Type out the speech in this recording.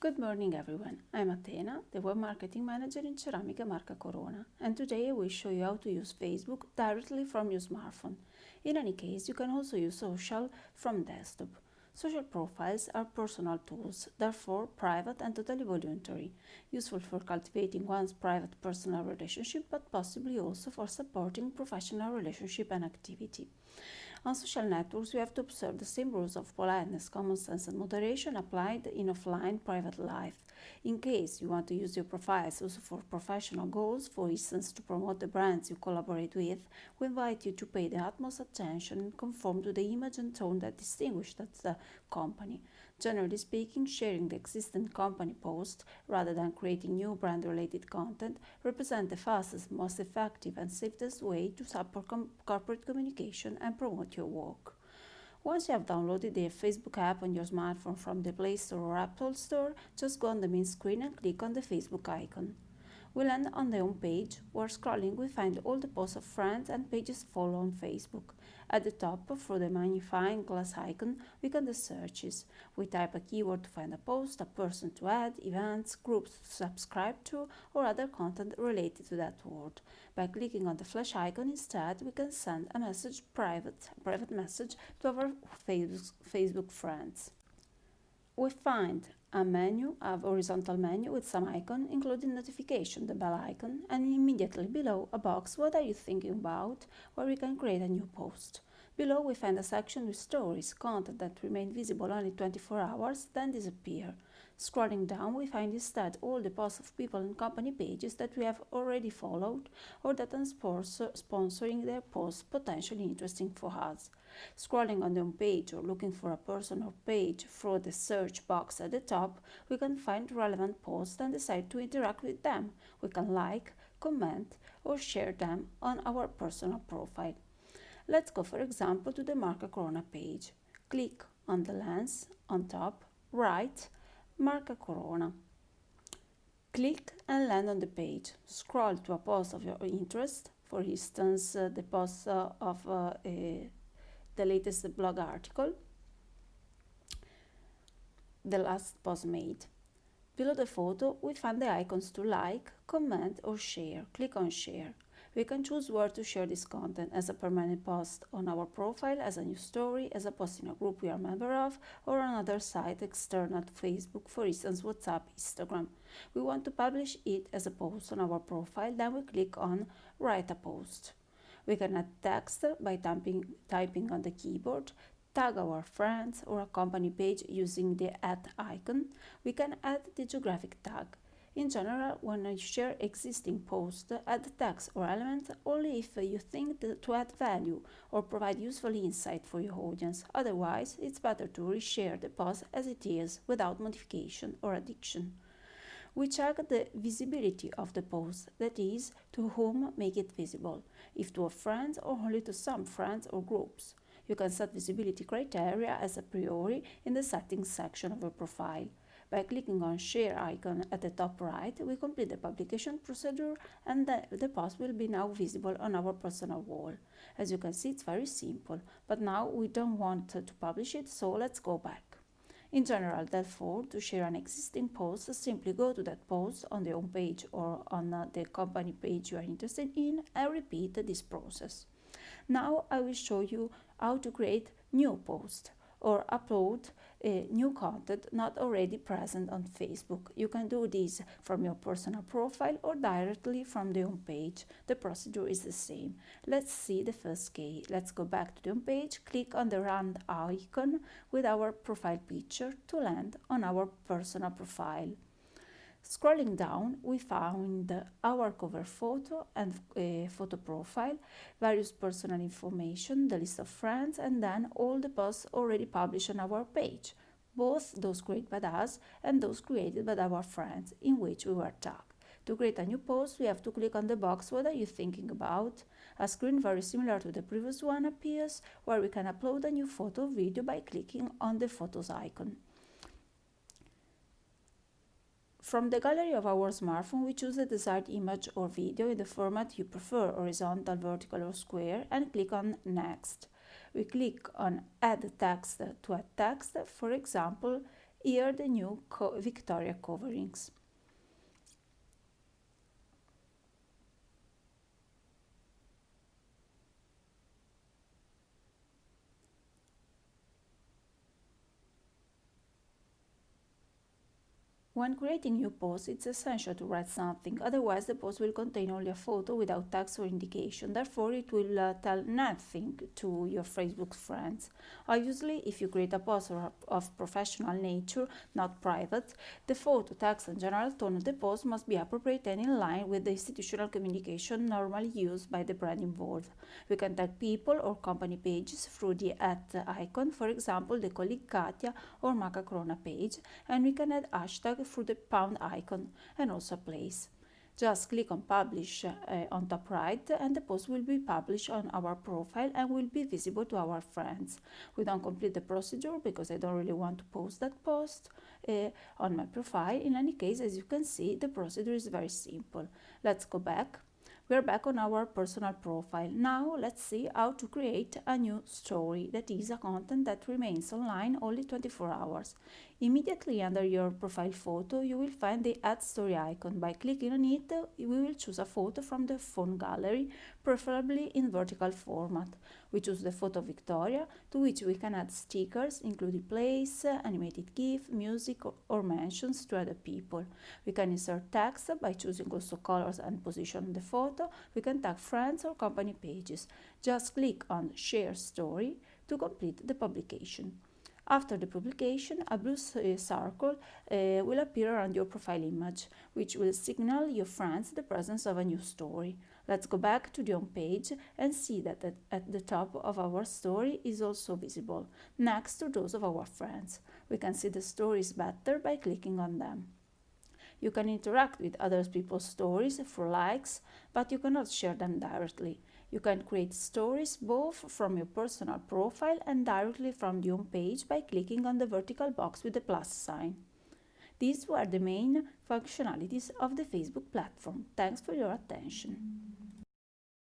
Good morning everyone, I'm Athena, the Web Marketing Manager in Ceramica Marca Corona, and today I will show you how to use Facebook directly from your smartphone. In any case, you can also use social from desktop. Social profiles are personal tools, therefore private and totally voluntary, useful for cultivating one's private personal relationship, but possibly also for supporting professional relationship and activity. On social networks, we have to observe the same rules of politeness, common sense, and moderation applied in offline private life. In case you want to use your profiles also for professional goals, for instance, to promote the brands you collaborate with, we invite you to pay the utmost attention and conform to the image and tone that distinguish that company. Generally speaking, sharing the existing company post rather than creating new brand-related content represent the fastest, most effective, and safest way to support corporate communication and promote your work. Once you have downloaded the Facebook app on your smartphone from the Play Store or Apple Store, just go on the main screen and click on the Facebook icon. We land on the home page, where scrolling we find all the posts of friends and pages follow on Facebook. At the top, through the magnifying glass icon, we can do searches. We type a keyword to find a post, a person to add, events, groups to subscribe to, or other content related to that word. By clicking on the flash icon instead, we can send a private message to our Facebook friends. We find a horizontal menu with some icon, including notification, the bell icon, and immediately below a box "What are you thinking about?" where we can create a new post. Below we find a section with stories, content that remain visible only 24 hours, then disappear. Scrolling down, we find instead all the posts of people and company pages that we have already followed or that are sponsoring their posts potentially interesting for us. Scrolling on the home page or looking for a person or page through the search box at the top, we can find relevant posts and decide to interact with them. We can like, comment, or share them on our personal profile. Let's go, for example, to the Marca Corona page. Click on the lens on top, write Marca Corona. Click and land on the page. Scroll to a post of your interest, for instance, the post of the latest blog article, the last post made. Below the photo, we find the icons to like, comment, or share. Click on share. We can choose where to share this content, as a permanent post on our profile, as a news story, as a post in a group we are a member of, or on another site external to Facebook, for instance WhatsApp, Instagram. We want to publish it as a post on our profile, then we click on Write a Post. We can add text by typing on the keyboard, tag our friends or a company page using the @icon. We can add the geographic tag. In general, when you share existing posts, add text or elements only if you think to add value or provide useful insight for your audience. Otherwise, it's better to reshare the post as it is without modification or addition. We check the visibility of the post, that is, to whom make it visible, if to a friend or only to some friends or groups. You can set visibility criteria as a priori in the settings section of your profile. By clicking on Share icon at the top right, we complete the publication procedure and the post will be now visible on our personal wall. As you can see, it's very simple, but now we don't want to publish it, so let's go back. In general, therefore, to share an existing post, simply go to that post on the home page or on the company page you are interested in and repeat this process. Now I will show you how to create new posts or upload new content not already present on Facebook. You can do this from your personal profile or directly from the home page. The procedure is the same. Let's see the first case. Let's go back to the home page, click on the round icon with our profile picture to land on our personal profile. Scrolling down, we found our cover photo and photo profile, various personal information, the list of friends, and then all the posts already published on our page, both those created by us and those created by our friends, in which we were tagged. To create a new post, we have to click on the box "What are you thinking about?" A screen very similar to the previous one appears, where we can upload a new photo or video by clicking on the photos icon. From the gallery of our smartphone, we choose the desired image or video in the format you prefer, horizontal, vertical, or square, and click on Next. We click on Add Text to add text, for example, Here the new Victoria coverings. When creating new posts, it's essential to write something, otherwise the post will contain only a photo without text or indication, therefore it will tell nothing to your Facebook friends. Obviously, if you create a post of professional nature, not private, the photo, text and general tone of the post must be appropriate and in line with the institutional communication normally used by the brand involved. We can tag people or company pages through the icon, for example the colleague Katia or Maca Corona page, and we can add hashtag through the pound icon and also a place. Just click on publish on top right and the post will be published on our profile and will be visible to our friends. We don't complete the procedure because I don't really want to post that post on my profile. In any case, as you can see, the procedure is very simple. Let's go back. We're back on our personal profile. Now let's see how to create a new story, that is a content that remains online only 24 hours. Immediately under your profile photo, you will find the Add Story icon. By clicking on it, we will choose a photo from the phone gallery, preferably in vertical format. We choose the photo of Victoria, to which we can add stickers, including place, animated GIF, music, or mentions to other people. We can insert text by choosing also colors and position the photo. We can tag friends or company pages. Just click on Share Story to complete the publication. After the publication, a blue circle will appear around your profile image, which will signal your friends the presence of a new story. Let's go back to the home page and see that at the top of our story is also visible, next to those of our friends. We can see the stories better by clicking on them. You can interact with other people's stories for likes, but you cannot share them directly. You can create stories both from your personal profile and directly from the home page by clicking on the vertical box with the plus sign. These were the main functionalities of the Facebook platform. Thanks for your attention.